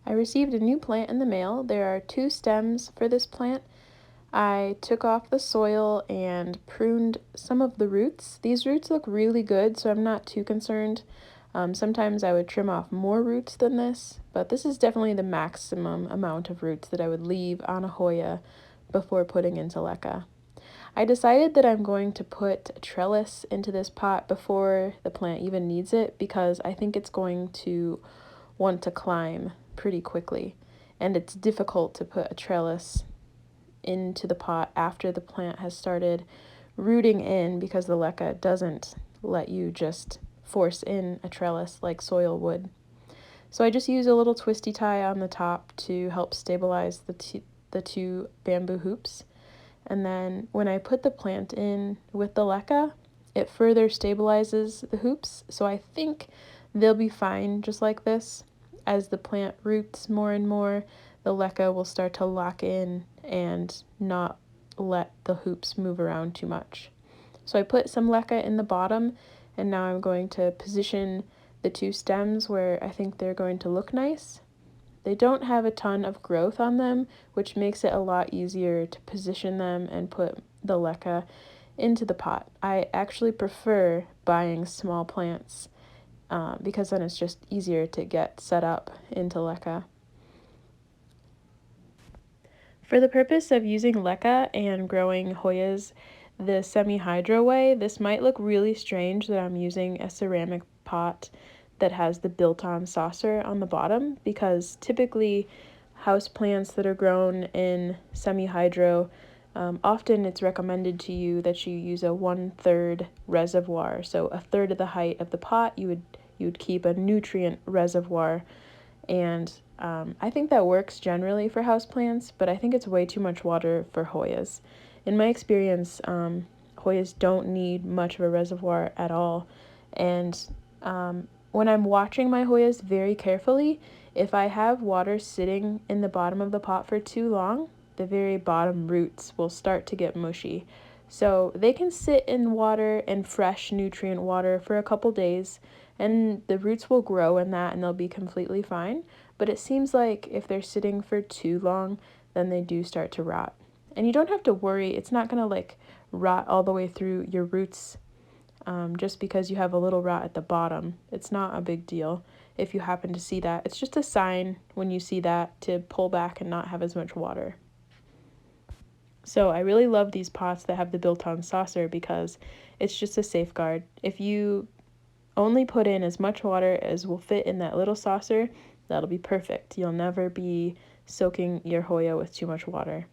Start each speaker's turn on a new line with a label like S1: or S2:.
S1: I received a new plant in the mail. There are 2 stems for this plant. I took off the soil and pruned some of the roots. These roots look really good, so I'm not too concerned. Sometimes I would trim off more roots than this, but this is definitely the maximum amount of roots that I would leave on a Hoya before putting into leca. I decided that I'm going to put a trellis into this pot before the plant even needs it because I think it's going to want to climb pretty quickly, and it's difficult to put a trellis into the pot after the plant has started rooting in because the leca doesn't let you just force in a trellis like soil would. So I just use a little twisty tie on the top to help stabilize the two bamboo hoops. And then when I put the plant in with the leca, it further stabilizes the hoops. So I think they'll be fine just like this. As the plant roots more and more, the leca will start to lock in and not let the hoops move around too much. So I put some leca in the bottom, and now I'm going to position the 2 stems where I think they're going to look nice. They don't have a ton of growth on them, which makes it a lot easier to position them and put the leca into the pot. I actually prefer buying small plants because then it's just easier to get set up into leca. For the purpose of using leca and growing Hoyas the semi-hydro way, this might look really strange that I'm using a ceramic pot that has the built-on saucer on the bottom, because typically house plants that are grown in semi-hydro, often it's recommended to you that you use a 1/3 reservoir. So a third of the height of the pot, you would keep a nutrient reservoir, and I think that works generally for houseplants, but I think it's way too much water for Hoyas. In my experience, Hoyas don't need much of a reservoir at all, and when I'm watching my Hoyas very carefully, if I have water sitting in the bottom of the pot for too long, the very bottom roots will start to get mushy. So they can sit in water and fresh nutrient water for a couple days, and the roots will grow in that and they'll be completely fine. But it seems like if they're sitting for too long, then they do start to rot. And you don't have to worry, it's not gonna like rot all the way through your roots just because you have a little rot at the bottom. It's not a big deal if you happen to see that. It's just a sign when you see that to pull back and not have as much water. So I really love these pots that have the built-on saucer because it's just a safeguard. If you only put in as much water as will fit in that little saucer, that'll be perfect. You'll never be soaking your Hoya with too much water.